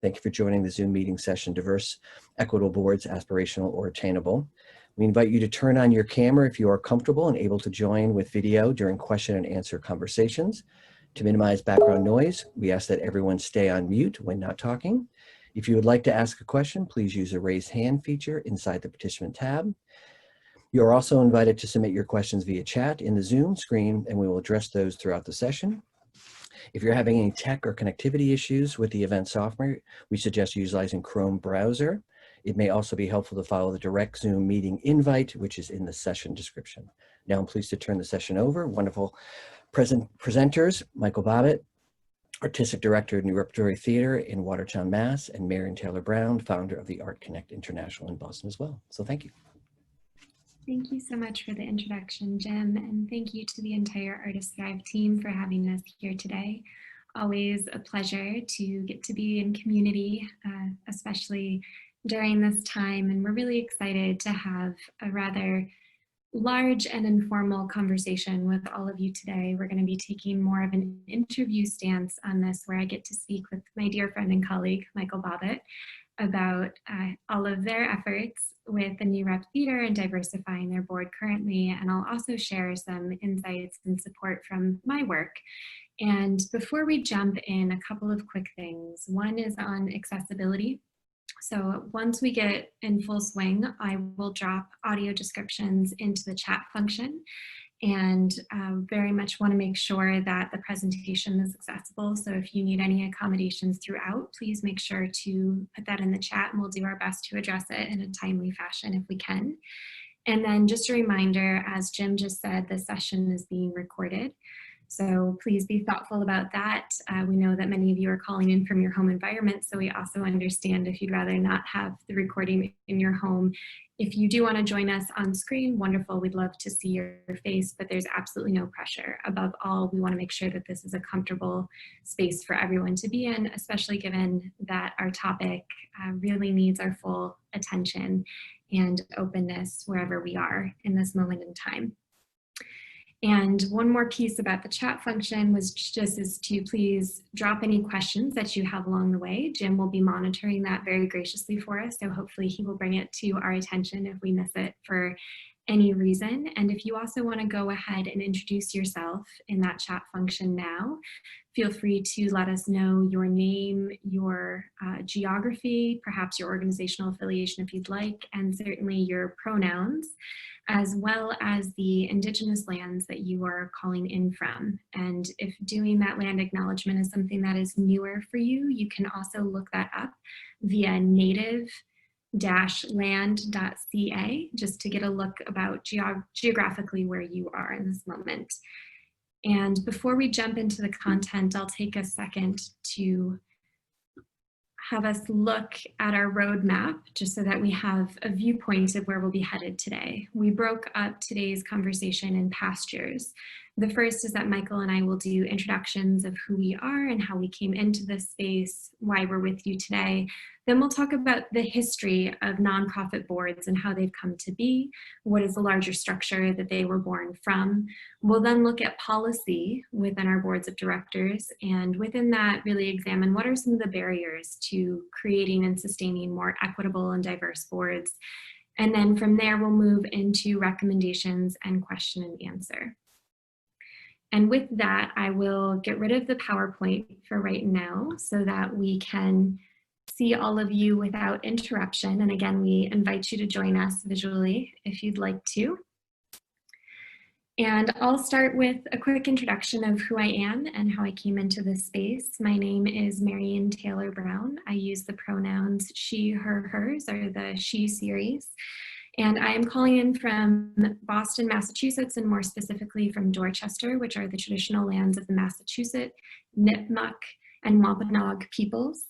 Thank you for joining the Zoom meeting session, Diverse, Equitable Boards, Aspirational or Attainable. We invite you to turn on your camera if you are comfortable and able to join with video during question and answer conversations. To minimize background noise, we ask that everyone stay on mute when not talking. If you would like to ask a question, please use the raise hand feature inside the participant tab. You are also invited to submit your questions via chat in the Zoom screen, and we will address those throughout the session. If you're having any tech or connectivity issues with the event software, we suggest utilizing Chrome browser. It may also be helpful to follow the direct Zoom meeting invite, which is in the session description. Now I'm pleased to turn the session over. Wonderful presenters, Michael Bobbitt, Artistic Director of New Repertory Theater in Watertown, Mass., and Marion Taylor Brown, founder of the Art Connect International in Boston as well. So thank you. Thank you so much for the introduction, Jim, and thank you to the entire Artist Thrive team for having us here today. Always a pleasure to get to be in community, especially during this time, and we're really excited to have a rather large and informal conversation with all of you today. We're going to be taking more of an interview stance on this, where I get to speak with my dear friend and colleague, Michael Bobbitt, about all of their efforts with the New Rep Theater and diversifying their board currently. And I'll also share some insights and support from my work. And before we jump in, a couple of quick things. One is on accessibility. So once we get in full swing, I will drop audio descriptions into the chat function, and very much want to make sure that the presentation is accessible. So if you need any accommodations throughout, please make sure to put that in the chat, and we'll do our best to address it in a timely fashion if we can. And then just a reminder, as Jim just said, the session is being recorded. So please be thoughtful about that. We know that many of you are calling in from your home environment, so we also understand if you'd rather not have the recording in your home. If you do want to join us on screen, wonderful, we'd love to see your face, but there's absolutely no pressure. Above all, we want to make sure that this is a comfortable space for everyone to be in, especially given that our topic really needs our full attention and openness wherever we are in this moment in time. And one more piece about the chat function was just is to please drop any questions that you have along the way. Jim will be monitoring that very graciously for us, so hopefully he will bring it to our attention if we miss it for any reason. And if you also want to go ahead and introduce yourself in that chat function now, feel free to let us know your name, your geography, perhaps your organizational affiliation if you'd like, and certainly your pronouns, as well as the Indigenous lands that you are calling in from. And if doing that land acknowledgement is something that is newer for you, you can also look that up via native-land.ca, just to get a look about geographically where you are in this moment. And before we jump into the content, I'll take a second to have us look at our roadmap, just so that we have a viewpoint of where we'll be headed today. We broke up today's conversation in pastures. The first is that Michael and I will do introductions of who we are and how we came into this space, why we're with you today. Then we'll talk about the history of nonprofit boards and how they've come to be, what is the larger structure that they were born from. We'll then look at policy within our boards of directors, and within that really examine what are some of the barriers to creating and sustaining more equitable and diverse boards. And then from there, we'll move into recommendations and question and answer. And with that, I will get rid of the PowerPoint for right now so that we can see all of you without interruption. And again, we invite you to join us visually if you'd like to. And I'll start with a quick introduction of who I am and how I came into this space. My name is Marion Taylor Brown. I use the pronouns she, her, hers, or the she series. And I am calling in from Boston, Massachusetts, and more specifically from Dorchester, which are the traditional lands of the Massachusetts, Nipmuc, and Wampanoag peoples.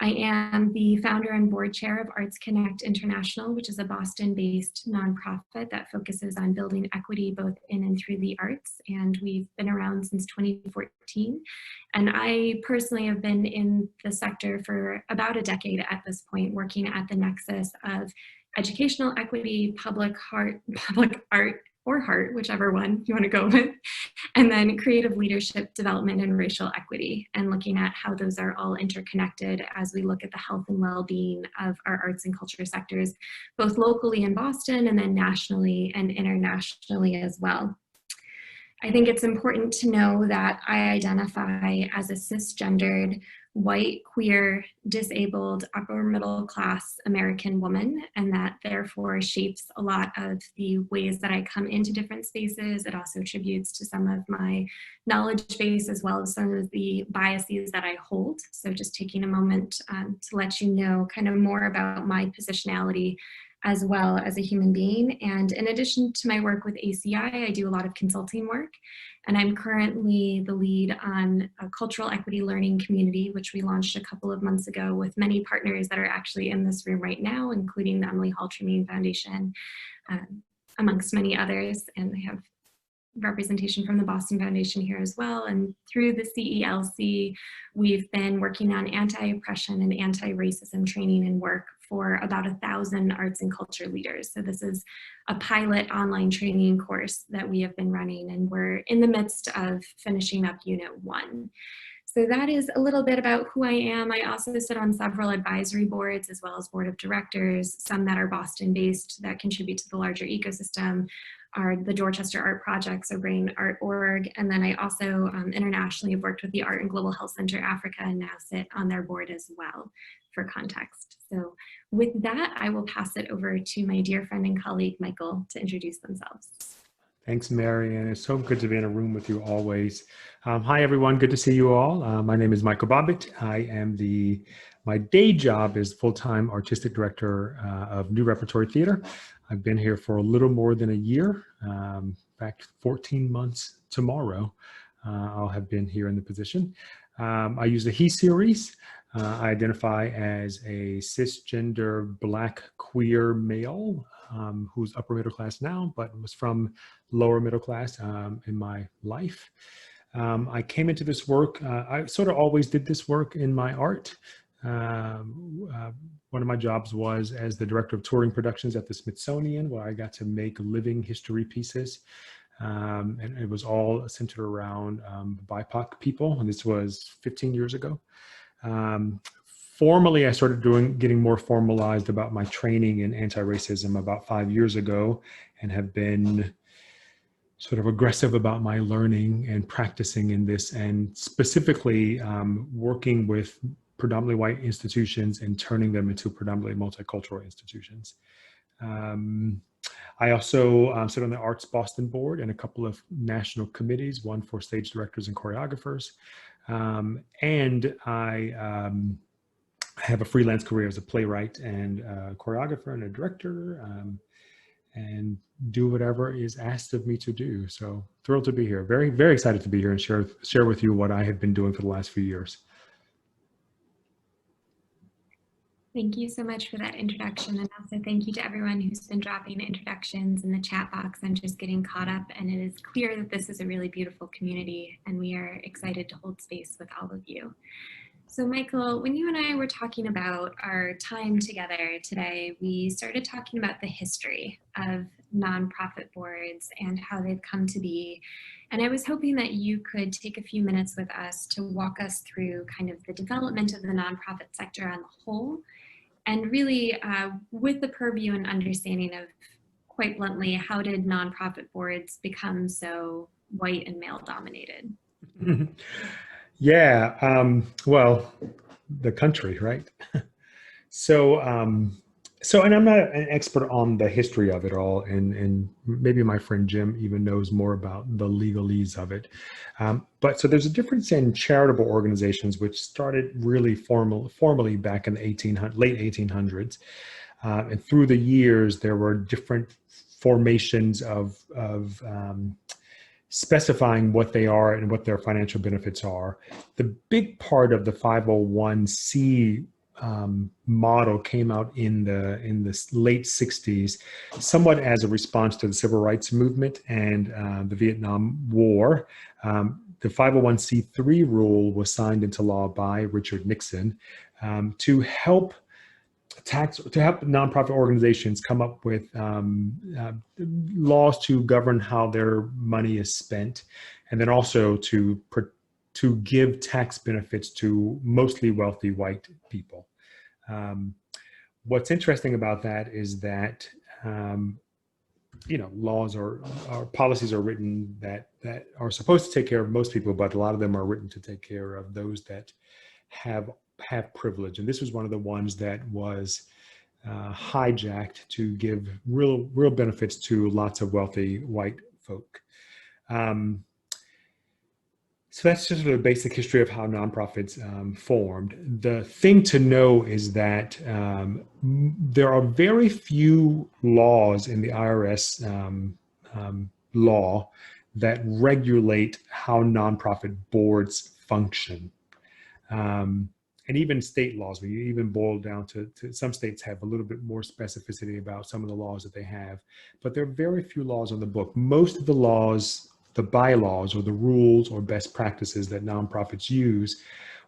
I am the founder and board chair of Arts Connect International, which is a Boston-based nonprofit that focuses on building equity both in and through the arts. And we've been around since 2014. And I personally have been in the sector for about a decade at this point, working at the nexus of educational equity, public art, or heart, whichever one you want to go with, and then creative leadership development and racial equity, and looking at how those are all interconnected as we look at the health and well-being of our arts and culture sectors, both locally in Boston and then nationally and internationally as well. I think it's important to know that I identify as a cisgendered, white, queer, disabled, upper middle class American woman, and that therefore shapes a lot of the ways that I come into different spaces. It also attributes to some of my knowledge base as well as some of the biases that I hold. So just taking a moment to let you know kind of more about my positionality as well as a human being. And in addition to my work with ACI, I do a lot of consulting work, and I'm currently the lead on a cultural equity learning community, which we launched a couple of months ago with many partners that are actually in this room right now, including the Emily Hall Tremaine Foundation, amongst many others. And I have representation from the Boston Foundation here as well. And through the CELC, we've been working on anti-oppression and anti-racism training and work for about 1,000 arts and culture leaders. So this is a pilot online training course that we have been running, and we're in the midst of finishing up Unit 1. So that is a little bit about who I am. I also sit on several advisory boards as well as board of directors, some that are Boston-based that contribute to the larger ecosystem, are the Dorchester Art Projects or Brain Art Org. And then I also internationally have worked with the Art and Global Health Center Africa and now sit on their board as well, for context. So with that, I will pass it over to my dear friend and colleague, Michael, to introduce themselves. Thanks, Mary, and it's so good to be in a room with you always. Hi, everyone. Good to see you all. My name is Michael Bobbitt. My day job is full-time artistic director of New Repertory Theater. I've been here for a little more than a year. In fact, 14 months tomorrow, I'll have been here in the position. I use the he series. I identify as a cisgender Black queer male who's upper middle class now, but was from lower middle class in my life. I came into this work, I sort of always did this work in my art. One of my jobs was as the director of touring productions at the Smithsonian, where I got to make living history pieces. And it was all centered around BIPOC people, and this was 15 years ago. Formally, I started getting more formalized about my training in anti-racism about 5 years ago, and have been sort of aggressive about my learning and practicing in this, and specifically working with predominantly white institutions and turning them into predominantly multicultural institutions. I also sit on the Arts Boston board and a couple of national committees, one for stage directors and choreographers. And I have a freelance career as a playwright and a choreographer and a director, and do whatever is asked of me to do. So thrilled to be here. Very, very excited to be here and share with you what I have been doing for the last few years. Thank you so much for that introduction, and also thank you to everyone who's been dropping introductions in the chat box. I'm just getting caught up, and it is clear that this is a really beautiful community, and we are excited to hold space with all of you. So Michael, when you and I were talking about our time together today, we started talking about the history of nonprofit boards and how they've come to be. And I was hoping that you could take a few minutes with us to walk us through kind of the development of the nonprofit sector on the whole, and really with the purview and understanding of, quite bluntly, how did nonprofit boards become so white and male dominated? Yeah, well, the country, right? And I'm not an expert on the history of it all, and maybe my friend Jim even knows more about the legalese of it. But so there's a difference in charitable organizations, which started really formally back in the late 1800s. And through the years, there were different formations of specifying what they are and what their financial benefits are. The big part of the 501c model came out in the late 60s, somewhat as a response to the civil rights movement and the Vietnam War. The 501c3 rule was signed into law by Richard Nixon to help to help nonprofit organizations come up with laws to govern how their money is spent, and then also to give tax benefits to mostly wealthy white people. What's interesting about that is that laws or policies are written that are supposed to take care of most people, but a lot of them are written to take care of those that have privilege. And this was one of the ones that was hijacked to give real benefits to lots of wealthy white folk. So that's just sort of the basic history of how nonprofits formed. The thing to know is that there are very few laws in the IRS law that regulate how nonprofit boards function. And even state laws, when you even boil down to some states have a little bit more specificity about some of the laws that they have, but there are very few laws on the book. Most of the laws, the bylaws or the rules or best practices that nonprofits use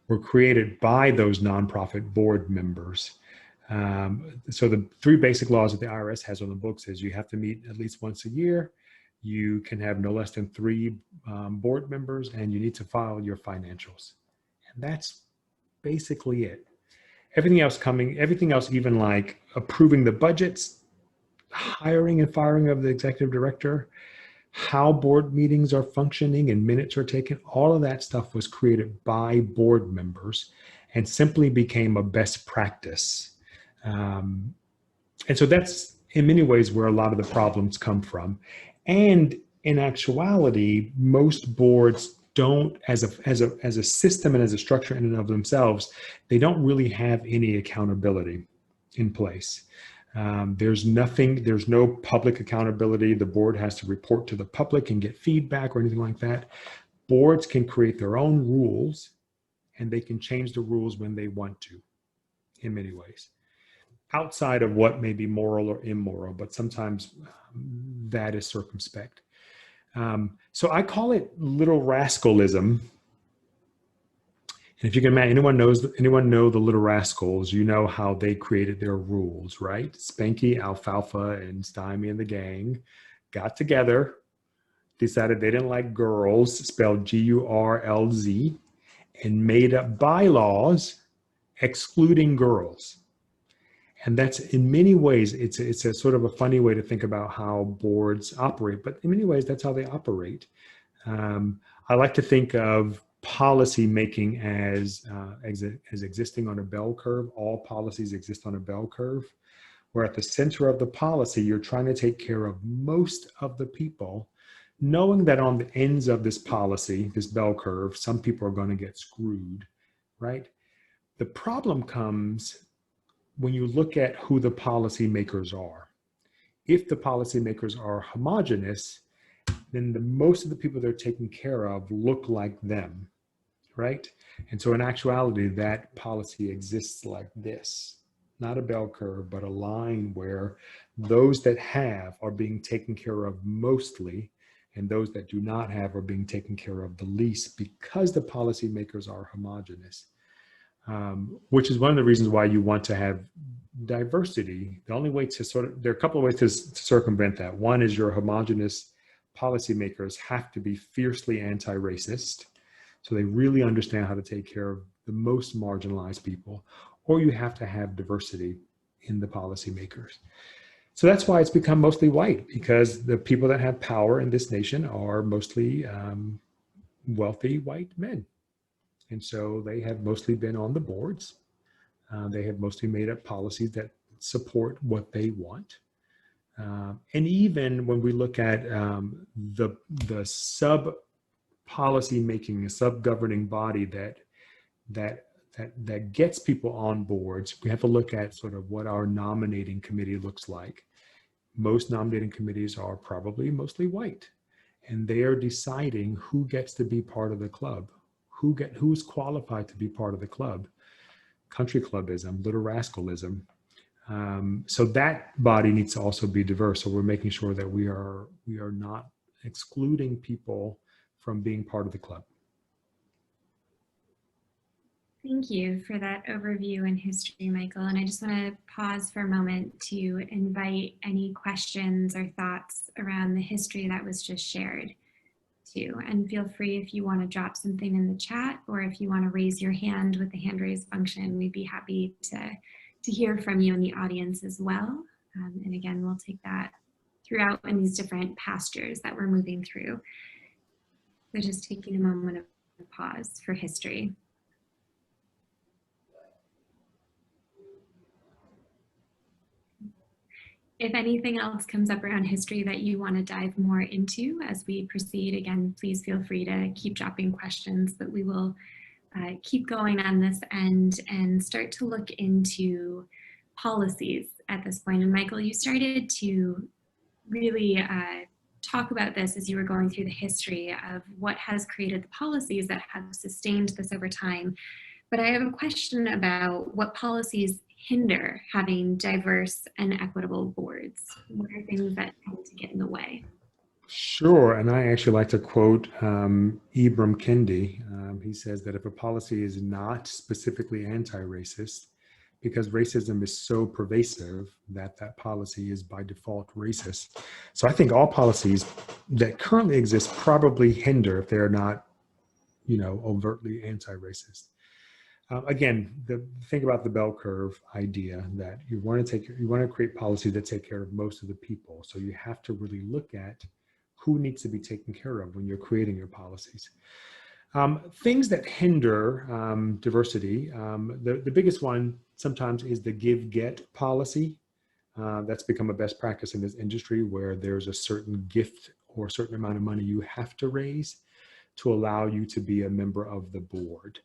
were created by those nonprofit board members. So the 3 basic laws that the IRS has on the books is you have to meet at least once a year, you can have no less than 3 board members, and you need to file your financials. And that's basically it. Everything else, even like approving the budgets, hiring and firing of the executive director, how board meetings are functioning and minutes are taken, all of that stuff was created by board members and simply became a best practice. And so that's in many ways where a lot of the problems come from. And in actuality, most boards don't, as a system and as a structure in and of themselves, they don't really have any accountability in place. There's no public accountability. The board has to report to the public and get feedback or anything like that. Boards can create their own rules, and they can change the rules when they want to, in many ways, outside of what may be moral or immoral, but sometimes that is circumspect. So I call it little rascalism. And if you can imagine, anyone know the Little Rascals, you know how they created their rules, right? Spanky, Alfalfa, and Stymie and the gang got together, decided they didn't like girls, spelled G-U-R-L-Z, and made up bylaws excluding girls. And that's, in many ways, it's a sort of a funny way to think about how boards operate, but in many ways, that's how they operate. I like to think of policy making as existing on a bell curve. All policies exist on a bell curve, where at the center of the policy, you're trying to take care of most of the people, knowing that on the ends of this policy, this bell curve, some people are going to get screwed, right? The problem comes when you look at who the policymakers are. If the policymakers are homogenous, then most of the people they're taking care of look like them, right? And so in actuality, that policy exists like this, not a bell curve, but a line where those that have are being taken care of mostly, and those that do not have are being taken care of the least, because the policymakers are homogenous. Which is one of the reasons why you want to have diversity. The only way to there are a couple of ways to circumvent that. One is your homogenous policymakers have to be fiercely anti-racist, so they really understand how to take care of the most marginalized people, or you have to have diversity in the policymakers. So that's why it's become mostly white, because the people that have power in this nation are mostly wealthy white men. And so they have mostly been on the boards. They have mostly made up policies that support what they want. And even when we look at the sub policy making, a sub governing body that gets people on boards, we have to look at sort of what our nominating committee looks like. Most nominating committees are probably mostly white, and they are deciding who gets to be part of the club. Who's qualified to be part of the club? Country clubism, little rascalism. So that body needs to also be diverse. So we're making sure that we are not excluding people from being part of the club. Thank you for that overview in history, Michael. And I just want to pause for a moment to invite any questions or thoughts around the history that was just shared too. And feel free if you want to drop something in the chat, or if you want to raise your hand with the hand raise function, we'd be happy to hear from you in the audience as well. And again, we'll take that throughout in these different pastures that we're moving through. So just taking a moment of pause for history. If anything else comes up around history that you want to dive more into as we proceed, again, please feel free to keep dropping questions, but we will keep going on this end and start to look into policies at this point. And Michael, you started to really talk about this as you were going through the history of what has created the policies that have sustained this over time. But I have a question about what policies hinder having diverse and equitable boards. What are things that tend to get in the way? Sure, and I actually like to quote Ibram Kendi. He says that if a policy is not specifically anti-racist, because racism is so pervasive that that policy is by default racist. So I think all policies that currently exist probably hinder if they're not, overtly anti-racist. Again, think about the bell curve idea that you want to create policies that take care of most of the people. So you have to really look at who needs to be taken care of when you're creating your policies. Things that hinder diversity, the biggest one sometimes is the give-get policy. That's become a best practice in this industry, where there's a certain gift or a certain amount of money you have to raise to allow you to be a member of the board.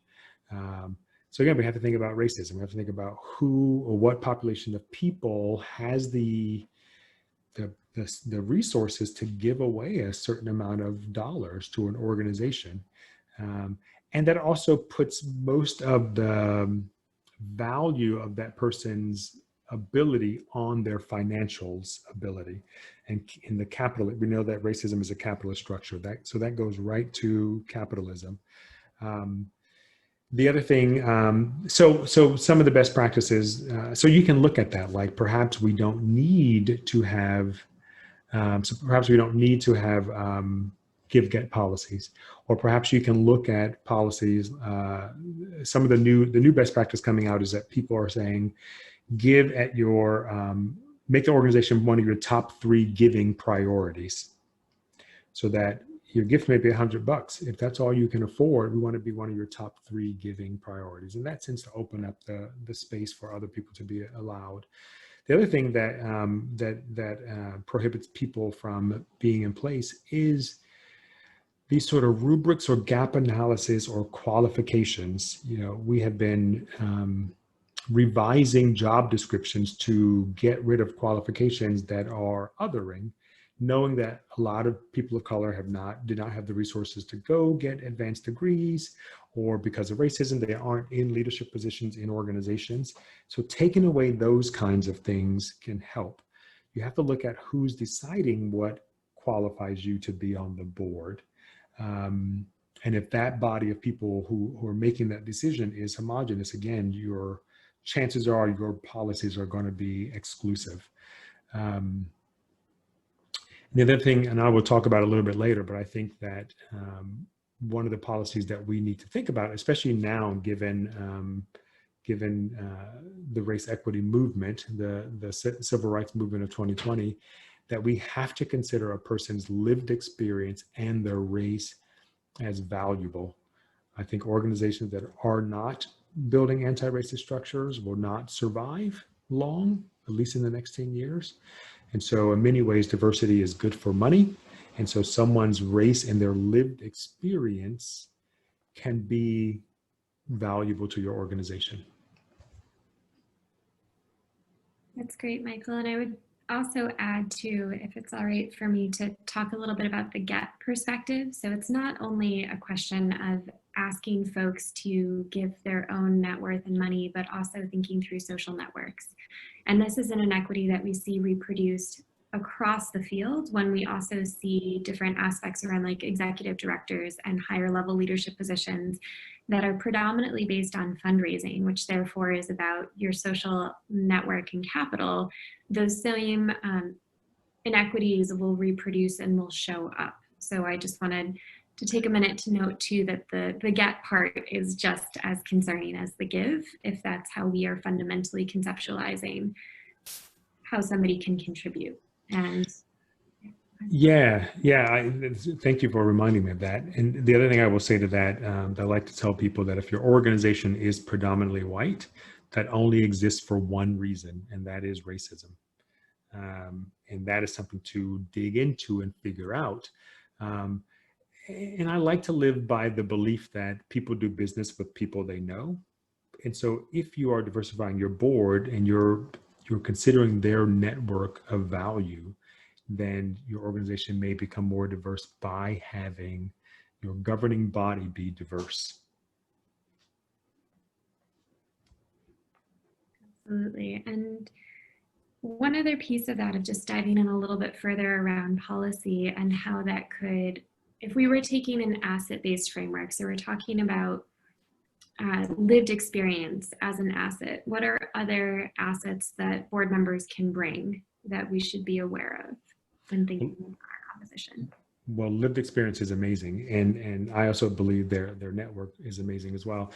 So again, we have to think about racism. We have to think about who or what population of people has the resources to give away a certain amount of dollars to an organization. And that also puts most of the value of that person's ability on their financials ability. And in the capital, we know that racism is a capitalist structure. So that goes right to capitalism. The other thing, so some of the best practices, so you can look at that, like perhaps we don't need to have, give-get policies, or perhaps you can look at policies. Some of the new best practice coming out is that people are saying, give at your, make the organization one of your top 3 giving priorities, so that your gift may be $100. If that's all you can afford, we want to be one of your top 3 giving priorities. And that tends to open up the space for other people to be allowed. The other thing that prohibits people from being in place is these sort of rubrics or gap analysis or qualifications. We have been revising job descriptions to get rid of qualifications that are othering, knowing that a lot of people of color did not have the resources to go get advanced degrees, or because of racism, they aren't in leadership positions in organizations. So taking away those kinds of things can help. You have to look at who's deciding what qualifies you to be on the board. And if that body of people who are making that decision is homogenous, again, your chances are your policies are going to be exclusive. The other thing, and I will talk about it a little bit later, but I think that one of the policies that we need to think about, especially now, given the race equity movement, the civil rights movement of 2020, that we have to consider a person's lived experience and their race as valuable. I think organizations that are not building anti-racist structures will not survive long, at least in the next 10 years. And so in many ways, diversity is good for money. And so someone's race and their lived experience can be valuable to your organization. That's great, Michael. And I would also add to, if it's all right for me to talk a little bit about the get perspective. So it's not only a question of asking folks to give their own net worth and money, but also thinking through social networks. And this is an inequity that we see reproduced across the field when we also see different aspects around like executive directors and higher level leadership positions that are predominantly based on fundraising, which therefore is about your social network and capital, those same inequities will reproduce and will show up. So I just wanted to take a minute to note too that the get part is just as concerning as the give, if that's how we are fundamentally conceptualizing how somebody can contribute. And thank you for reminding me of that. And the other thing I will say to that, I like to tell people that if your organization is predominantly white, that only exists for one reason, and that is racism. And that is something to dig into and figure out. And I like to live by the belief that people do business with people they know. And so if you are diversifying your board and you're considering their network of value, then your organization may become more diverse by having your governing body be diverse. Absolutely. And one other piece of that, of just diving in a little bit further around policy and how that could, if we were taking an asset-based framework, so we're talking about lived experience as an asset, what are other assets that board members can bring that we should be aware of when thinking of our composition? Well, lived experience is amazing. And I also believe their network is amazing as well.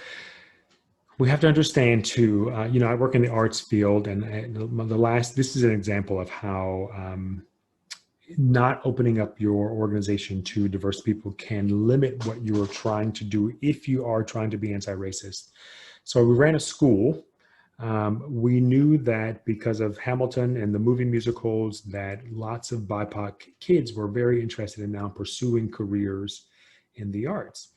We have to understand too, I work in the arts field, and this is an example of how not opening up your organization to diverse people can limit what you are trying to do if you are trying to be anti-racist. So we ran a school. We knew that because of Hamilton and the movie musicals, that lots of BIPOC kids were very interested in now pursuing careers in the arts.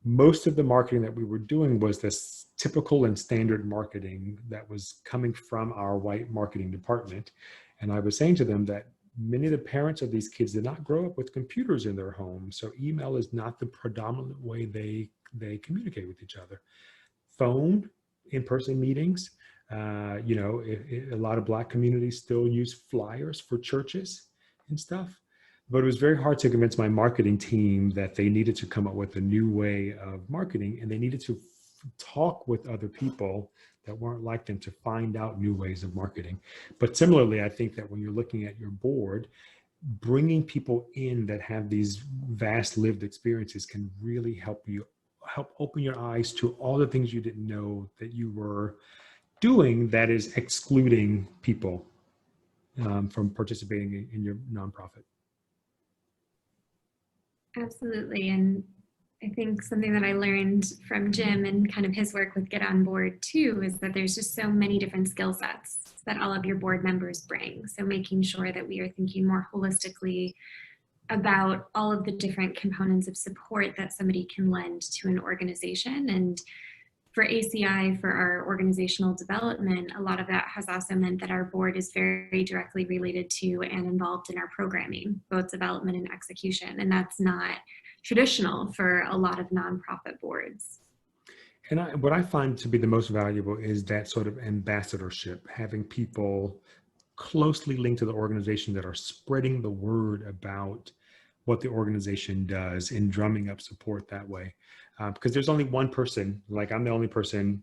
Most of the marketing that we were doing was this typical and standard marketing that was coming from our white marketing department. And I was saying to them that many of the parents of these kids did not grow up with computers in their home. So email is not the predominant way they communicate with each other. Phone, in-person meetings, a lot of Black communities still use flyers for churches and stuff. But it was very hard to convince my marketing team that they needed to come up with a new way of marketing, and they needed to talk with other people that weren't like them to find out new ways of marketing. But similarly, I think that when you're looking at your board, bringing people in that have these vast lived experiences can really help open your eyes to all the things you didn't know that you were doing that is excluding people from participating in your nonprofit. Absolutely. And I think something that I learned from Jim and kind of his work with Get On Board too is that there's just so many different skill sets that all of your board members bring. So making sure that we are thinking more holistically about all of the different components of support that somebody can lend to an organization. And for ACI, for our organizational development, a lot of that has also meant that our board is very directly related to and involved in our programming, both development and execution. And that's not traditional for a lot of nonprofit boards. And what I find to be the most valuable is that sort of ambassadorship, having people closely linked to the organization that are spreading the word about what the organization does and drumming up support that way. Because there's only one person, like I'm the only person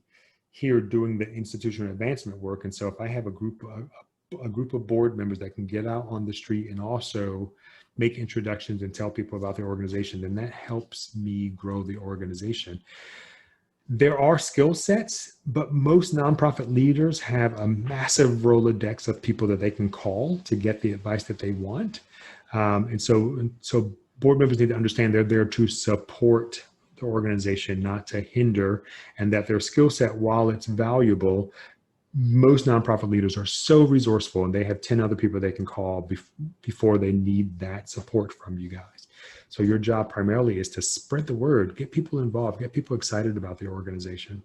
here doing the institutional advancement work. And so if I have a group of board members that can get out on the street and also make introductions and tell people about the organization, then that helps me grow the organization. There are skill sets, but most nonprofit leaders have a massive Rolodex of people that they can call to get the advice that they want. And so board members need to understand they're there to support the organization, not to hinder, and that their skill set, while it's valuable, most nonprofit leaders are so resourceful and they have 10 other people they can call before they need that support from you guys. So your job primarily is to spread the word, get people involved, get people excited about the organization.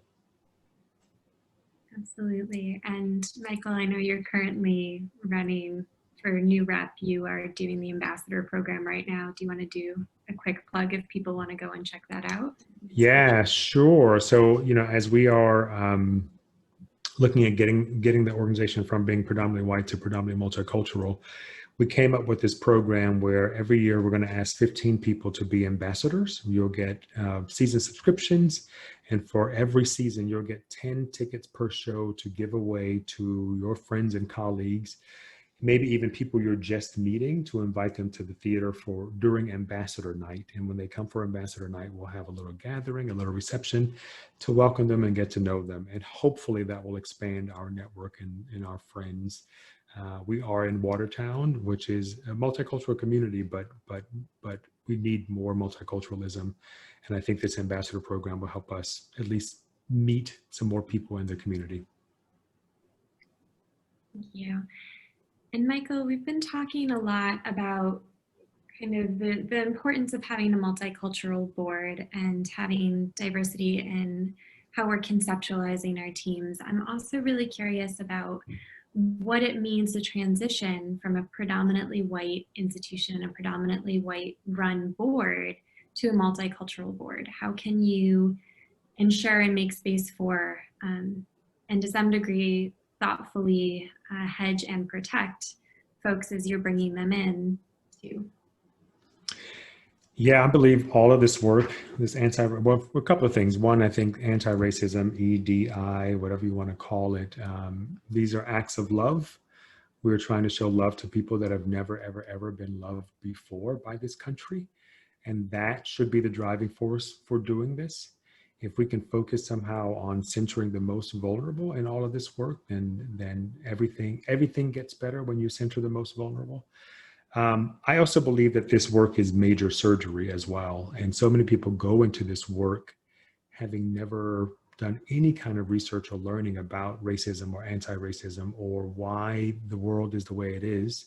Absolutely. And Michael, I know you're currently running for New Rep. You are doing the ambassador program right now. Do you want to do a quick plug if people want to go and check that out? Yeah, sure. So, as we are looking at getting the organization from being predominantly white to predominantly multicultural, we came up with this program where every year we're going to ask 15 people to be ambassadors. You'll get season subscriptions, And for every season, you'll get 10 tickets per show to give away to your friends and colleagues, maybe even people you're just meeting, to invite them to the theater for during Ambassador Night. And when they come for Ambassador Night, we'll have a little gathering, a little reception to welcome them and get to know them. And hopefully that will expand our network and our friends. We are in Watertown, which is a multicultural community, but we need more multiculturalism. And I think this ambassador program will help us at least meet some more people in the community. Thank you. And Michael, we've been talking a lot about kind of the importance of having a multicultural board and having diversity in how we're conceptualizing our teams. I'm also really curious about what it means to transition from a predominantly white institution, a predominantly white run board, to a multicultural board. How can you ensure and make space for, and to some degree, thoughtfully hedge and protect folks as you're bringing them in too? Yeah, I believe all of this work, this well, a couple of things. One, I think anti-racism, EDI, whatever you want to call it, these are acts of love. We're trying to show love to people that have never, ever, ever been loved before by this country. And that should be the driving force for doing this. If we can focus somehow on centering the most vulnerable in all of this work, then everything gets better when you center the most vulnerable. I also believe that this work is major surgery as well. And so many people go into this work having never done any kind of research or learning about racism or anti-racism or why the world is the way it is.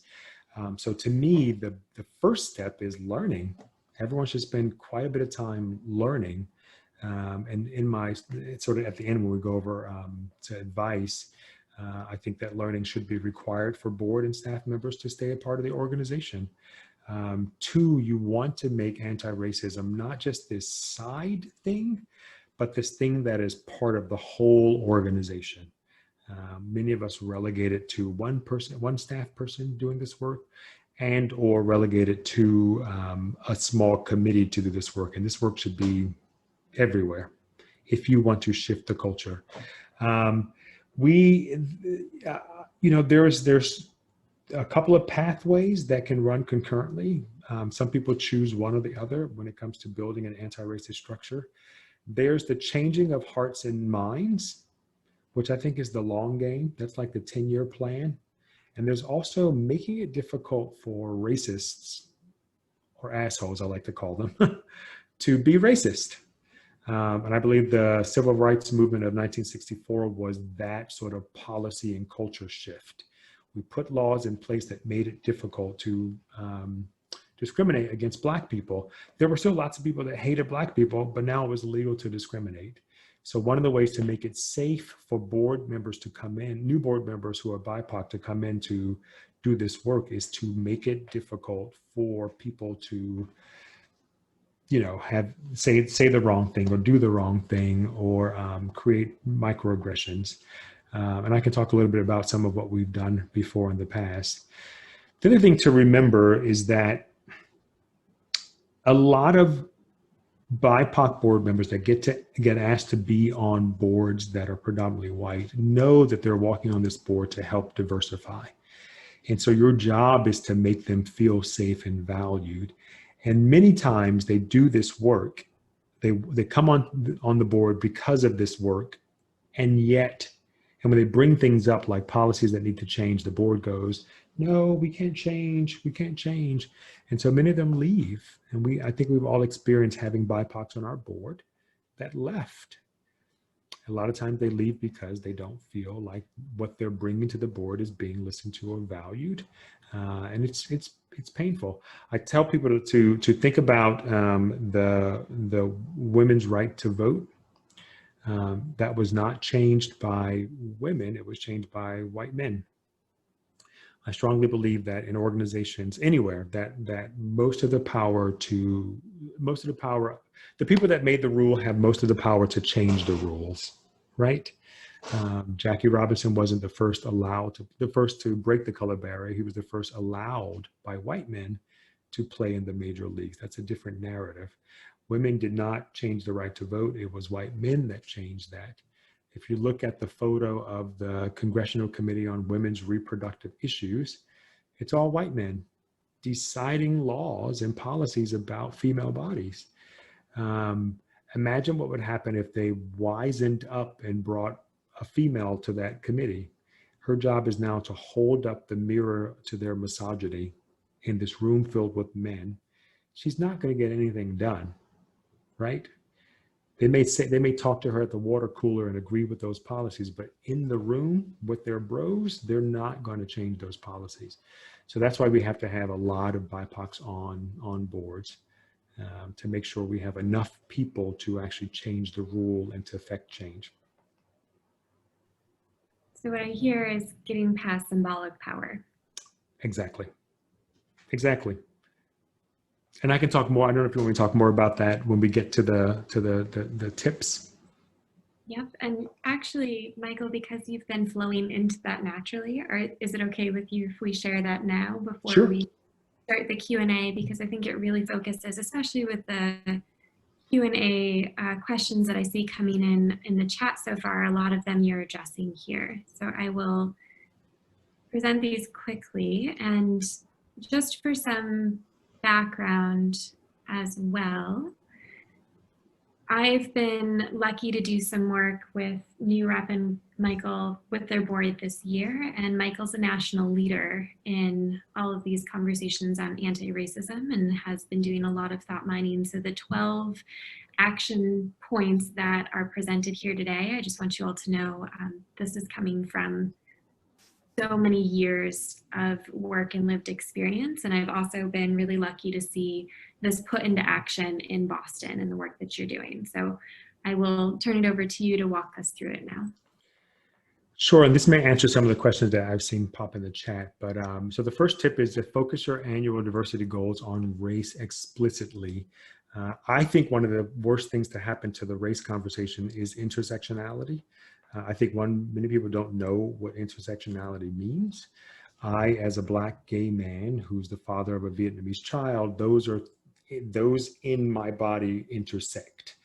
So to me, the first step is learning. Everyone should spend quite a bit of time learning. And in my, sort of at the end when we go over to advice, I think that learning should be required for board and staff members to stay a part of the organization. Two, you want to make anti-racism not just this side thing, but this thing that is part of the whole organization. Many of us relegate it to one person, one staff person doing this work, and or relegate it to a small committee to do this work. And this work should be everywhere if you want to shift the culture. There's a couple of pathways that can run concurrently. Some people choose one or the other when it comes to building an anti-racist structure. There's the changing of hearts and minds, which I think is the long game. That's like the 10-year plan. And there's also making it difficult for racists, or assholes, I like to call them, to be racist. And I believe the civil rights movement of 1964 was that sort of policy and culture shift. We put laws in place that made it difficult to discriminate against Black people. There were still lots of people that hated Black people, but now it was legal to discriminate. So one of the ways to make it safe for board members to come in, new board members who are BIPOC to come in to do this work, is to make it difficult for people to, say the wrong thing or do the wrong thing or create microaggressions. And I can talk a little bit about some of what we've done before in the past. The other thing to remember is that a lot of BIPOC board members that get asked to be on boards that are predominantly white know that they're walking on this board to help diversify. And so your job is to make them feel safe and valued. And many times they do this work, they come on the board because of this work, and when they bring things up like policies that need to change, the board goes, no, we can't change. And so many of them leave. And I think we've all experienced having BIPOCs on our board that left. A lot of times they leave because they don't feel like what they're bringing to the board is being listened to or valued. And it's painful. I tell people to think about the women's right to vote. That was not changed by women, it was changed by white men. I strongly believe that in organizations anywhere, that the people that made the rule have most of the power to change the rules, right? Jackie Robinson wasn't the first to break the color barrier. He was the first allowed by white men to play in the major leagues. That's a different narrative. Women did not change the right to vote. It was white men that changed that. If you look at the photo of the Congressional Committee on Women's Reproductive Issues, it's all white men deciding laws and policies about female bodies. Imagine what would happen if they wisened up and brought a female to that committee. Her job is now to hold up the mirror to their misogyny in this room filled with men. She's not going to get anything done, right? They may talk to her at the water cooler and agree with those policies, but in the room with their bros, they're not going to change those policies. So that's why we have to have a lot of BIPOCs on boards to make sure we have enough people to actually change the rule and to affect change. So what I hear is getting past symbolic power. Exactly. Exactly. And I can talk more. I don't know if you want me to talk more about that when we get to the tips. Yep. And actually, Michael, because you've been flowing into that naturally, or is it okay with you if we share that now before Sure. we start the Q&A? Because I think it really focuses, especially with the Q&A questions that I see coming in the chat so far, a lot of them you're addressing here. So I will present these quickly, and just for some background as well, I've been lucky to do some work with New Rep and Michael with their board this year, and Michael's a national leader in all of these conversations on anti-racism and has been doing a lot of thought mining. So the 12 action points that are presented here today, I just want you all to know this is coming from so many years of work and lived experience. And I've also been really lucky to see this put into action in Boston and the work that you're doing. So I will turn it over to you to walk us through it now. Sure, and this may answer some of the questions that I've seen pop in the chat. But so the first tip is to focus your annual diversity goals on race explicitly. I think one of the worst things to happen to the race conversation is intersectionality. I think many people don't know what intersectionality means. I, as a Black gay man who's the father of a Vietnamese child, those in my body intersect.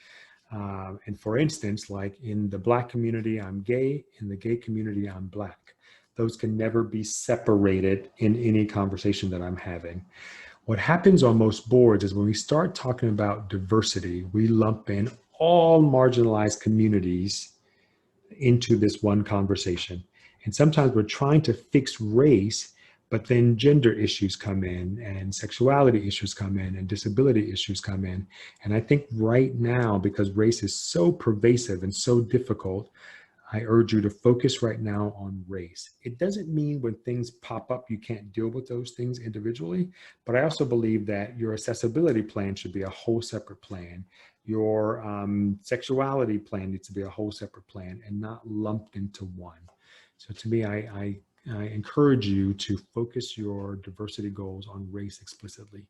And for instance, like in the Black community, I'm gay. In the gay community, I'm Black. Those can never be separated in any conversation that I'm having. What happens on most boards is when we start talking about diversity, we lump in all marginalized communities into this one conversation. And sometimes we're trying to fix race, but then gender issues come in and sexuality issues come in and disability issues come in. And I think right now, because race is so pervasive and so difficult, I urge you to focus right now on race. It doesn't mean when things pop up, you can't deal with those things individually, but I also believe that your accessibility plan should be a whole separate plan. Your sexuality plan needs to be a whole separate plan and not lumped into one. So to me, I encourage you to focus your diversity goals on race explicitly.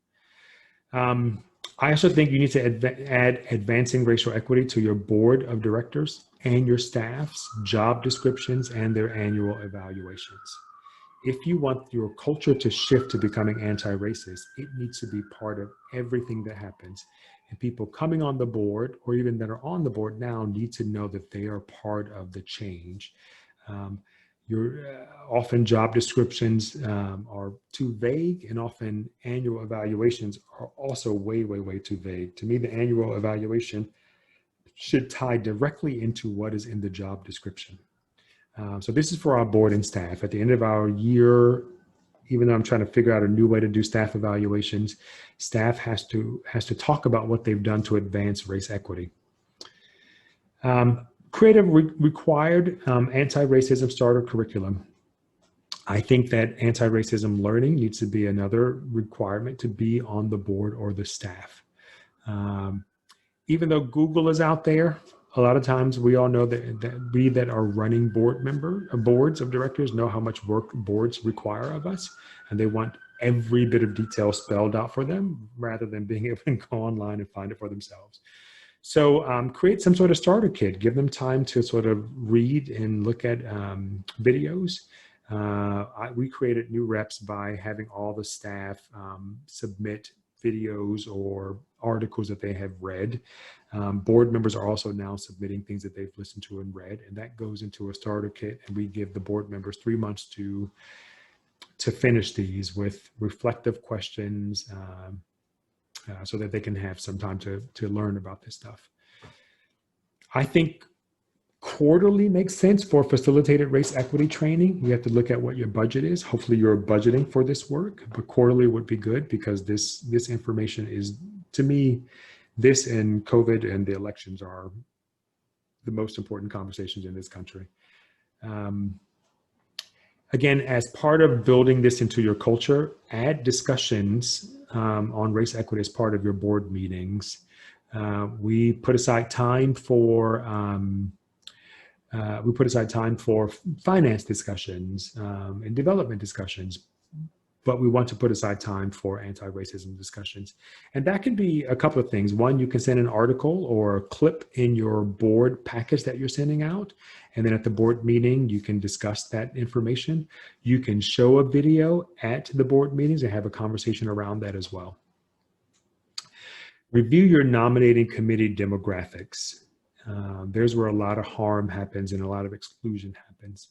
I also think you need to add advancing racial equity to your board of directors and your staff's job descriptions and their annual evaluations. If you want your culture to shift to becoming anti-racist, it needs to be part of everything that happens. And people coming on the board, or even that are on the board now, need to know that they are part of the change. Often job descriptions are too vague, and often annual evaluations are also way, way, way too vague. To me, the annual evaluation should tie directly into what is in the job description. So this is for our board and staff. At the end of our year, even though I'm trying to figure out a new way to do staff evaluations, staff has to talk about what they've done to advance race equity. Create a required anti-racism starter curriculum. I think that anti-racism learning needs to be another requirement to be on the board or the staff. Even though Google is out there, a lot of times we all know that we that are running boards of directors know how much work boards require of us, and they want every bit of detail spelled out for them rather than being able to go online and find it for themselves. So create some sort of starter kit. Give them time to sort of read and look at videos. We created New Reps by having all the staff submit videos or articles that they have read. Board members are also now submitting things that they've listened to and read, and that goes into a starter kit, and we give the board members 3 months to finish these with reflective questions, so that they can have some time to learn about this stuff. I think quarterly makes sense for facilitated race equity training. You have to look at what your budget is. Hopefully you're budgeting for this work, but quarterly would be good, because this information is, to me, this and COVID and the elections are the most important conversations in this country. Again, as part of building this into your culture, add discussions on race equity as part of your board meetings. We put aside time for finance discussions and development discussions, but we want to put aside time for anti-racism discussions. And that can be a couple of things. One, you can send an article or a clip in your board package that you're sending out. And then at the board meeting, you can discuss that information. You can show a video at the board meetings and have a conversation around that as well. Review your nominating committee demographics. There's where a lot of harm happens and a lot of exclusion happens.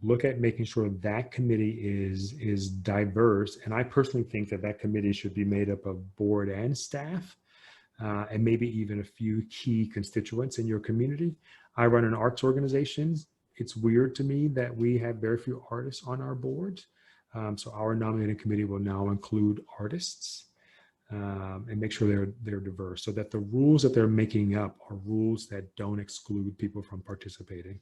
Look at making sure that committee is diverse. And I personally think that committee should be made up of board and staff, and maybe even a few key constituents in your community. I run an arts organization. It's weird to me that we have very few artists on our board. So our nominating committee will now include artists, and make sure they're diverse, so that the rules that they're making up are rules that don't exclude people from participating.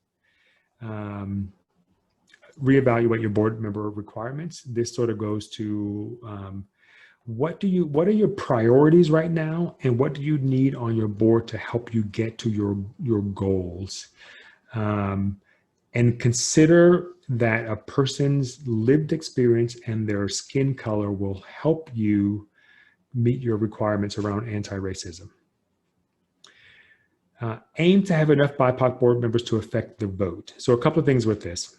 Reevaluate your board member requirements. This sort of goes to what are your priorities right now, and what do you need on your board to help you get to your goals? And consider that a person's lived experience and their skin color will help you meet your requirements around anti-racism. Aim to have enough BIPOC board members to affect the vote. So a couple of things with this.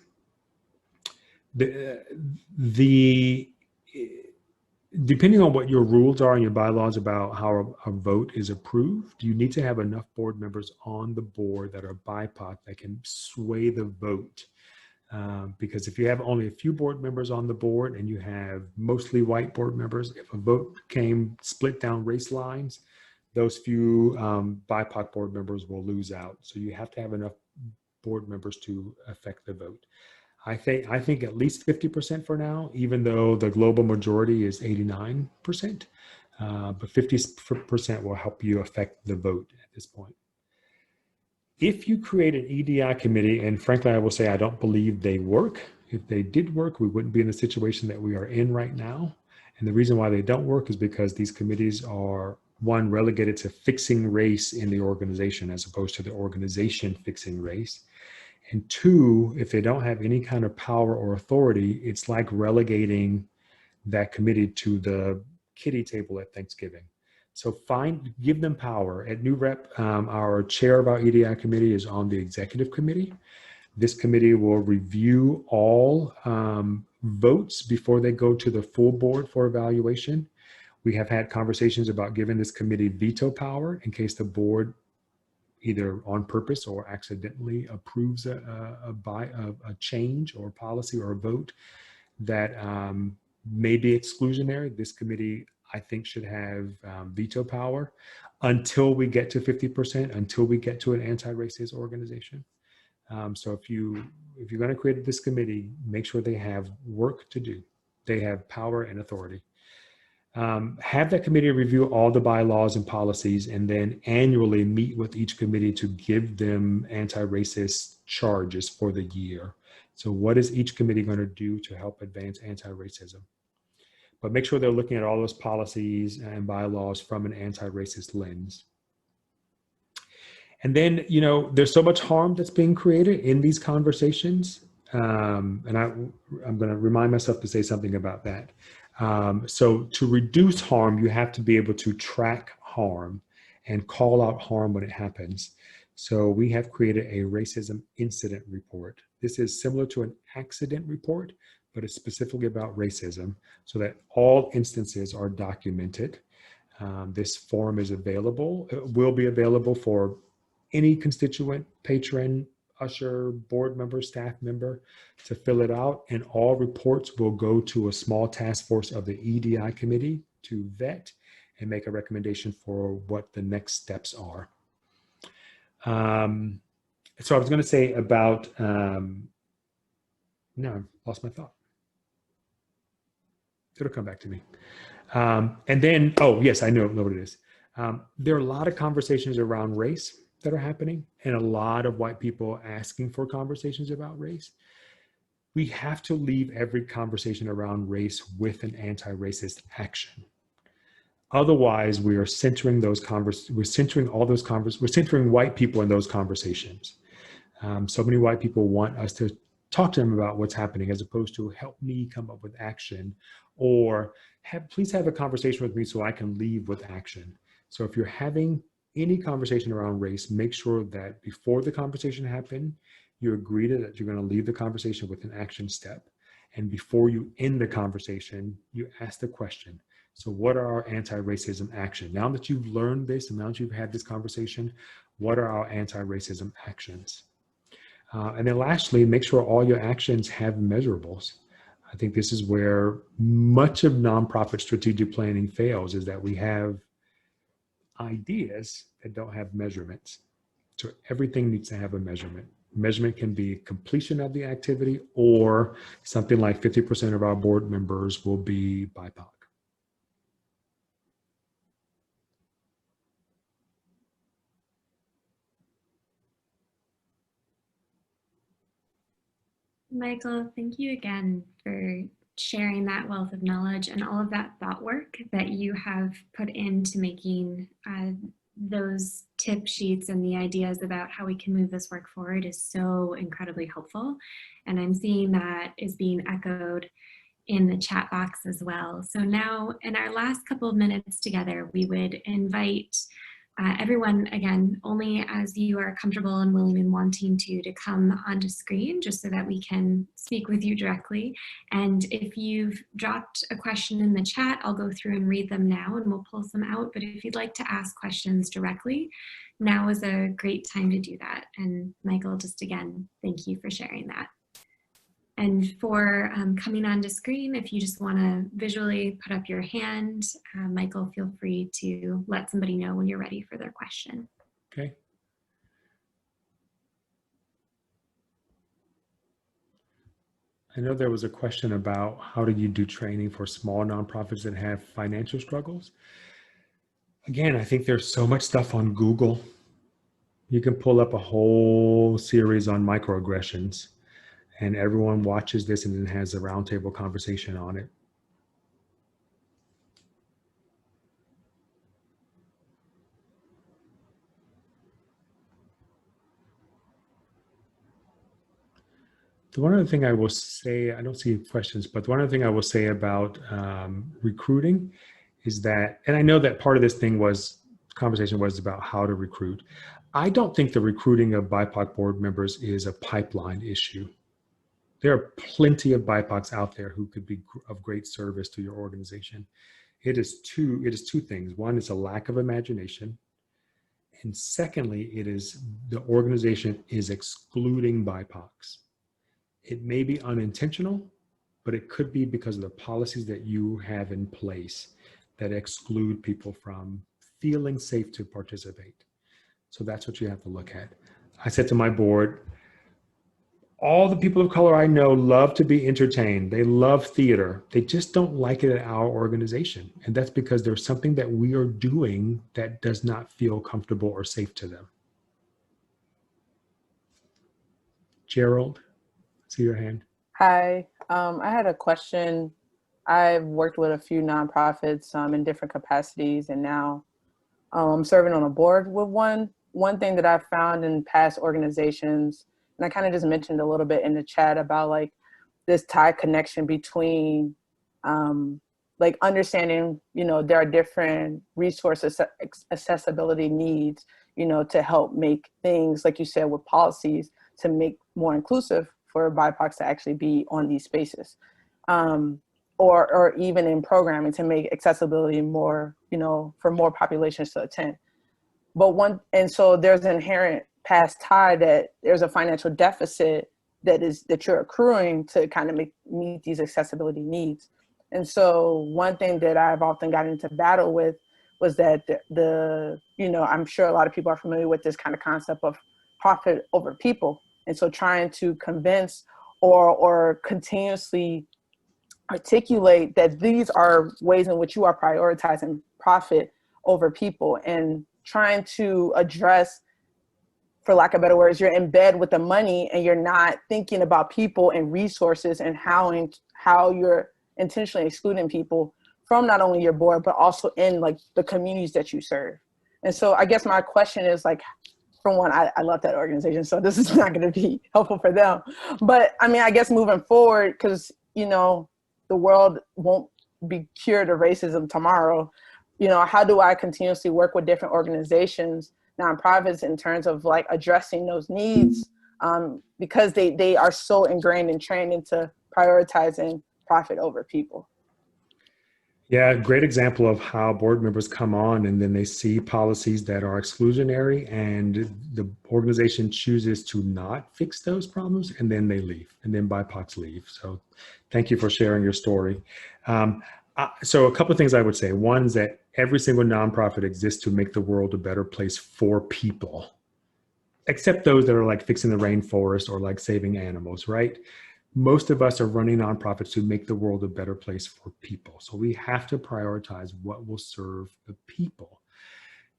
Depending on what your rules are and your bylaws about how a vote is approved, you need to have enough board members on the board that are BIPOC that can sway the vote. Because if you have only a few board members on the board and you have mostly white board members, if a vote came split down race lines, those few BIPOC board members will lose out. So you have to have enough board members to affect the vote. I think at least 50% for now, even though the global majority is 89%, but 50% will help you affect the vote at this point. If you create an EDI committee, and frankly, I will say I don't believe they work. If they did work, we wouldn't be in the situation that we are in right now. And the reason why they don't work is because these committees are, one, relegated to fixing race in the organization as opposed to the organization fixing race. And two, if they don't have any kind of power or authority, it's like relegating that committee to the kiddie table at Thanksgiving. So give them power. At New Rep, our chair of our EDI committee is on the executive committee. This committee will review all votes before they go to the full board for evaluation. We have had conversations about giving this committee veto power in case the board either on purpose or accidentally approves a change or policy or a vote that may be exclusionary. This committee, I think, should have veto power until we get to 50%, until we get to an anti-racist organization. So if you're going to create this committee, make sure they have work to do. They have power and authority. Have that committee review all the bylaws and policies, and then annually meet with each committee to give them anti-racist charges for the year. So what is each committee going to do to help advance anti-racism? But make sure they're looking at all those policies and bylaws from an anti-racist lens. And then, there's so much harm that's being created in these conversations. And I'm going to remind myself to say something about that. So to reduce harm, you have to be able to track harm and call out harm when it happens. So we have created a racism incident report. This is similar to an accident report, but it's specifically about racism so that all instances are documented. This forum is available. It will be available for any constituent, patron, usher, board member, staff member to fill it out. And all reports will go to a small task force of the EDI committee to vet and make a recommendation for what the next steps are. So I was going to say about, no, I lost my thought. It'll come back to me. And then, oh, yes, I know what it is. There are a lot of conversations around race that are happening and a lot of white people asking for conversations about race. We have to leave every conversation around race with an anti-racist action. Otherwise, we are centering we're centering white people in those conversations. So many white people want us to talk to them about what's happening as opposed to help me come up with action, or please have a conversation with me so I can leave with action. So if you're having any conversation around race, make sure that before the conversation happens, you agree that you're going to leave the conversation with an action step. And before you end the conversation, you ask the question, so what are our anti-racism actions? Now that you've learned this and now that you've had this conversation, what are our anti-racism actions? And then lastly, make sure all your actions have measurables. I think this is where much of nonprofit strategic planning fails, is that we have ideas that don't have measurements. So everything needs to have a measurement. Measurement can be completion of the activity, or something like 50% of our board members will be BIPOC. Michael, thank you again for sharing that wealth of knowledge and all of that thought work that you have put into making those tip sheets and the ideas about how we can move this work forward is so incredibly helpful. And I'm seeing that is being echoed in the chat box as well. So now in our last couple of minutes together, we would invite everyone, again, only as you are comfortable and willing and wanting to come onto screen, just so that we can speak with you directly. And if you've dropped a question in the chat, I'll go through and read them now and we'll pull some out. But if you'd like to ask questions directly, now is a great time to do that. And Michael, just again, thank you for sharing that. And for coming onto screen, if you just want to visually put up your hand, Michael, feel free to let somebody know when you're ready for their question. Okay. I know there was a question about how do you do training for small nonprofits that have financial struggles. Again, I think there's so much stuff on Google. You can pull up a whole series on microaggressions, and everyone watches this and then has a roundtable conversation on it. The one other thing I will say, I don't see questions, but one other thing I will say about recruiting is that, and I know that part of this conversation was about how to recruit. I don't think the recruiting of BIPOC board members is a pipeline issue. There are plenty of BIPOCs out there who could be of great service to your organization. It is two things. One is a lack of imagination. And secondly, it is the organization is excluding BIPOCs. It may be unintentional, but it could be because of the policies that you have in place that exclude people from feeling safe to participate. So that's what you have to look at. I said to my board, all the people of color I know love to be entertained. They love theater. They just don't like it at our organization. And that's because there's something that we are doing that does not feel comfortable or safe to them. Gerald, I see your hand. Hi, I had a question. I've worked with a few nonprofits in different capacities, and now I'm serving on a board with one. One thing that I've found in past organizations, and I kind of just mentioned a little bit in the chat about like this tight connection between like understanding, you know, there are different resource accessibility needs, you know, to help make things, like you said, with policies to make more inclusive for BIPOCs to actually be on these spaces. or even in programming to make accessibility more, for more populations to attend. And so there's an inherent past tie that there's a financial deficit that you're accruing to kind of meet these accessibility needs. And so one thing that I've often gotten into battle with was that I'm sure a lot of people are familiar with this kind of concept of profit over people. And so trying to convince or continuously articulate that these are ways in which you are prioritizing profit over people, and trying to address, for lack of better words, you're in bed with the money and you're not thinking about people and resources and how you're intentionally excluding people from not only your board, but also in like the communities that you serve. And so I guess my question is like, for one, I love that organization, so this is not going to be helpful for them. But I mean, I guess moving forward, because, the world won't be cured of racism tomorrow, how do I continuously work with different organizations, nonprofits, in terms of like addressing those needs, because they are so ingrained and trained into prioritizing profit over people. Yeah, great example of how board members come on and then they see policies that are exclusionary and the organization chooses to not fix those problems, and then they leave, and then BIPOCs leave. So thank you for sharing your story. So a couple of things I would say. One is that every single nonprofit exists to make the world a better place for people, except those that are like fixing the rainforest or like saving animals, right? Most of us are running nonprofits to make the world a better place for people. So we have to prioritize what will serve the people.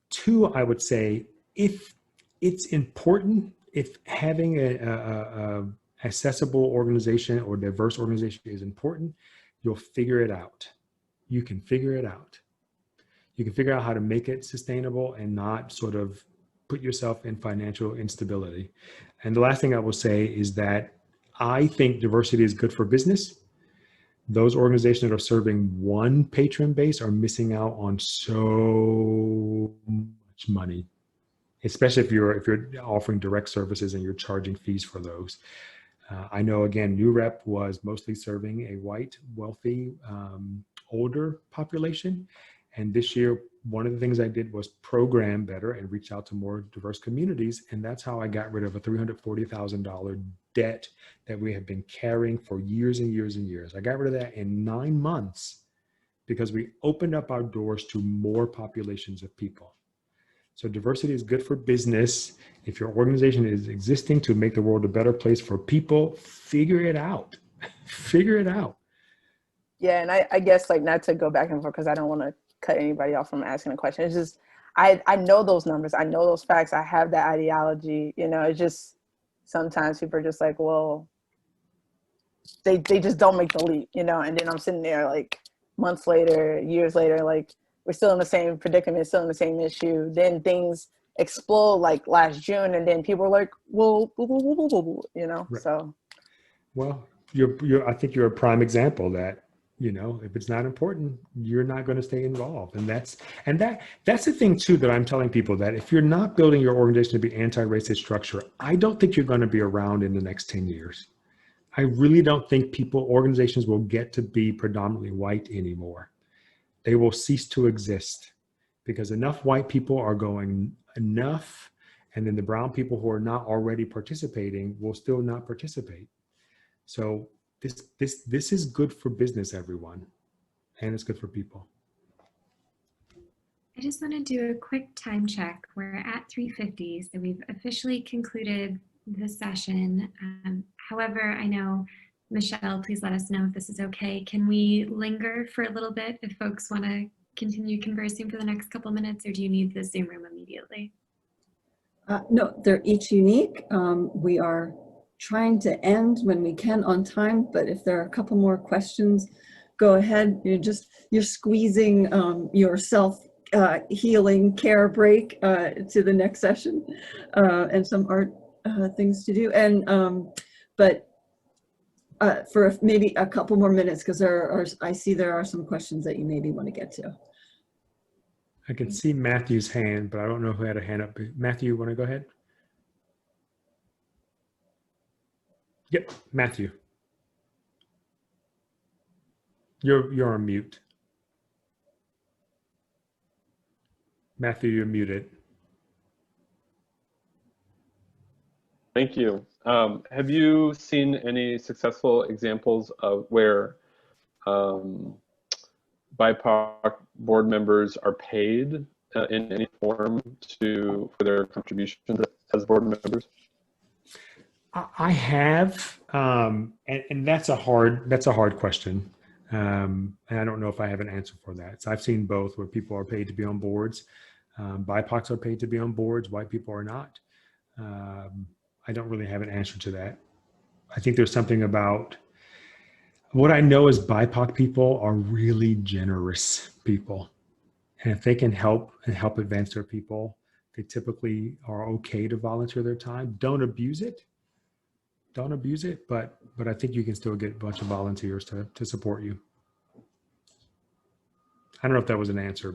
Two, I would say, if it's important, if having a accessible organization or diverse organization is important, you'll figure it out. You can figure it out. You can figure out how to make it sustainable and not sort of put yourself in financial instability. And the last thing I will say is that I think diversity is good for business. Those organizations that are serving one patron base are missing out on so much money, especially if you're offering direct services and you're charging fees for those. I know, again, New Rep was mostly serving a white, wealthy, older population. And this year, one of the things I did was program better and reach out to more diverse communities. And that's how I got rid of a $340,000 debt that we have been carrying for years and years and years. I got rid of that in 9 months because we opened up our doors to more populations of people. So diversity is good for business. If your organization is existing to make the world a better place for people, figure it out. Figure it out. Yeah, and I guess, like, not to go back and forth because I don't want to cut anybody off from asking a question. It's just, I know those numbers. I know those facts. I have that ideology. It's just sometimes people are just like, well, they just don't make the leap, and then I'm sitting there like months later, years later, like we're still in the same predicament, still in the same issue. Then things explode like last June, and then people are like, well, Right. So. Well, I think you're a prime example that, if it's not important, you're not going to stay involved. And that's the thing too, that I'm telling people, that if you're not building your organization to be anti-racist structure, I don't think you're going to be around in the next 10 years. I really don't think organizations will get to be predominantly white anymore. They will cease to exist because enough white people are going enough, and then the brown people who are not already participating will still not participate. So this is good for business, everyone, and it's good for people. I just want to do a quick time check. We're at 3:50, so we've officially concluded the session. However, I know, Michelle, please let us know if this is okay. Can we linger for a little bit if folks want to continue conversing for the next couple minutes, or do you need the Zoom room immediately? No, they're each unique. We are trying to end when we can on time, but if there are a couple more questions, go ahead. You're squeezing your self-healing care break to the next session, and some art things to do. And but for maybe a couple more minutes, because I see there are some questions that you maybe want to get to. I can see Matthew's hand, but I don't know who had a hand up. Matthew, you want to go ahead? Yep, Matthew. You're on mute. Matthew, you're muted. Thank you. Have you seen any successful examples of where BIPOC board members are paid in any form for their contributions as board members? I have, and that's a hard question. And I don't know if I have an answer for that. So I've seen both where people are paid to be on boards. BIPOCs are paid to be on boards. White people are not. I don't really have an answer to that. I think there's something about what I know is BIPOC people are really generous people. And if they can help advance their people, they typically are okay to volunteer their time. Don't abuse it, but I think you can still get a bunch of volunteers to support you. I don't know if that was an answer,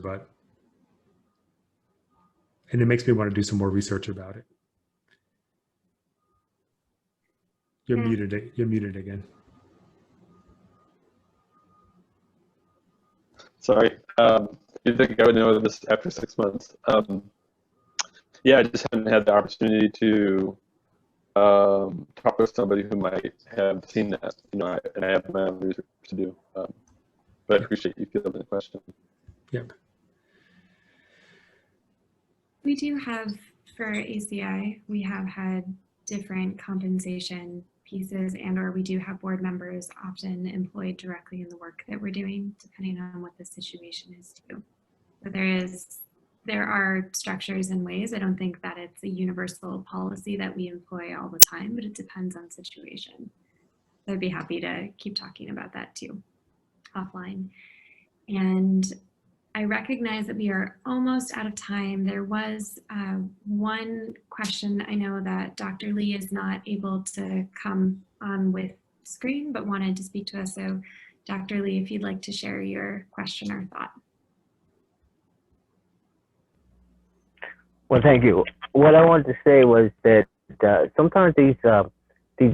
and it makes me want to do some more research about it. You're muted again. Sorry, you think I would know this after 6 months? Yeah, I just haven't had the opportunity to talk with somebody who might have seen that, and I have my own research to do. But I appreciate you fielding the question. Yep. We do have, for ACI, we have had different compensation pieces, and or we do have board members often employed directly in the work that we're doing, depending on what the situation is too. So there are structures and ways. I don't think that it's a universal policy that we employ all the time, but it depends on situation. I'd be happy to keep talking about that too, offline. And I recognize that we are almost out of time. There was one question. I know that Dr. Lee is not able to come on with screen, but wanted to speak to us. So Dr. Lee, if you'd like to share your question or thought. Well, thank you. What I wanted to say was that sometimes these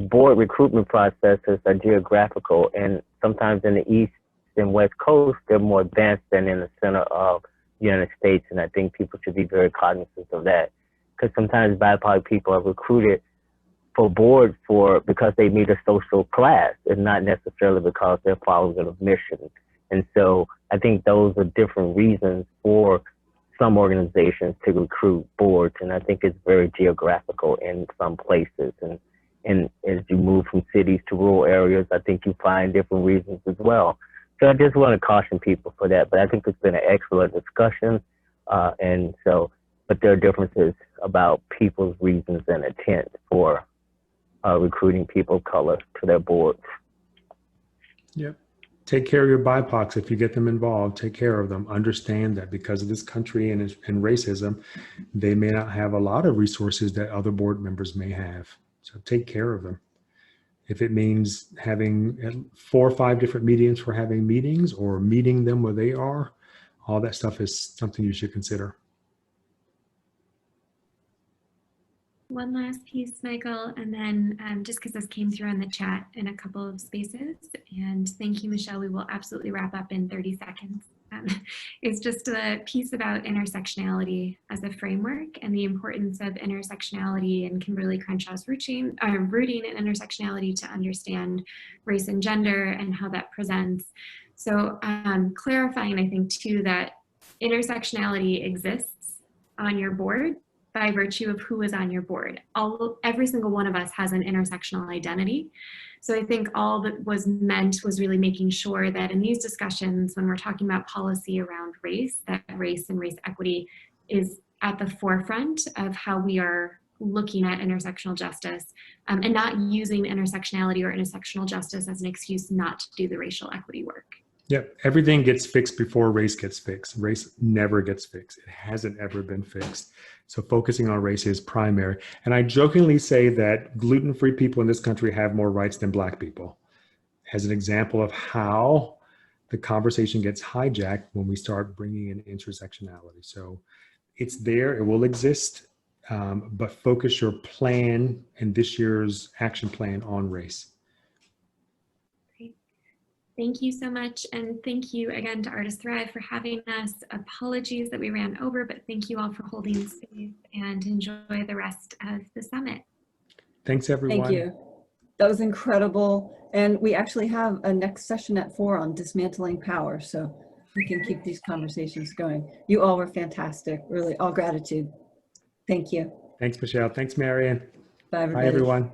board recruitment processes are geographical, and sometimes in the East and West Coast, they're more advanced than in the center of the United States. And I think people should be very cognizant of that, because sometimes BIPOC people are recruited for boards because they meet a social class and not necessarily because they're followers of mission. And so I think those are different reasons for some organizations to recruit boards. And I think it's very geographical in some places. And as you move from cities to rural areas, I think you find different reasons as well. So I just want to caution people for that, but I think it's been an excellent discussion. But there are differences about people's reasons and intent for recruiting people of color to their boards. Yep. Take care of your BIPOCs. If you get them involved, take care of them. Understand that because of this country and racism, they may not have a lot of resources that other board members may have. So take care of them. If it means having 4 or 5 different mediums for having meetings, or meeting them where they are, all that stuff is something you should consider. One last piece, Michael, and then just because this came through in the chat in a couple of spaces, and thank you, Michelle, we will absolutely wrap up in 30 seconds. It's just a piece about intersectionality as a framework and the importance of intersectionality and Kimberly Crenshaw's rooting in intersectionality to understand race and gender and how that presents. So clarifying, I think, too, that intersectionality exists on your board by virtue of who is on your board. Every single one of us has an intersectional identity. So I think all that was meant was really making sure that in these discussions, when we're talking about policy around race, that race and race equity is at the forefront of how we are looking at intersectional justice, and not using intersectionality or intersectional justice as an excuse not to do the racial equity work. Yep, everything gets fixed before race gets fixed. Race never gets fixed. It hasn't ever been fixed. So focusing on race is primary. And I jokingly say that gluten-free people in this country have more rights than Black people, as an example of how the conversation gets hijacked when we start bringing in intersectionality. So it's there, it will exist, but focus your plan and this year's action plan on race. Thank you so much. And thank you again to Artists Thrive for having us. Apologies that we ran over, but thank you all for holding space, and enjoy the rest of the summit. Thanks, everyone. Thank you. That was incredible. And we actually have a next session at 4 on dismantling power. So we can keep these conversations going. You all were fantastic. Really, all gratitude. Thank you. Thanks, Michelle. Thanks, Marion. Bye, everybody. Bye, everyone.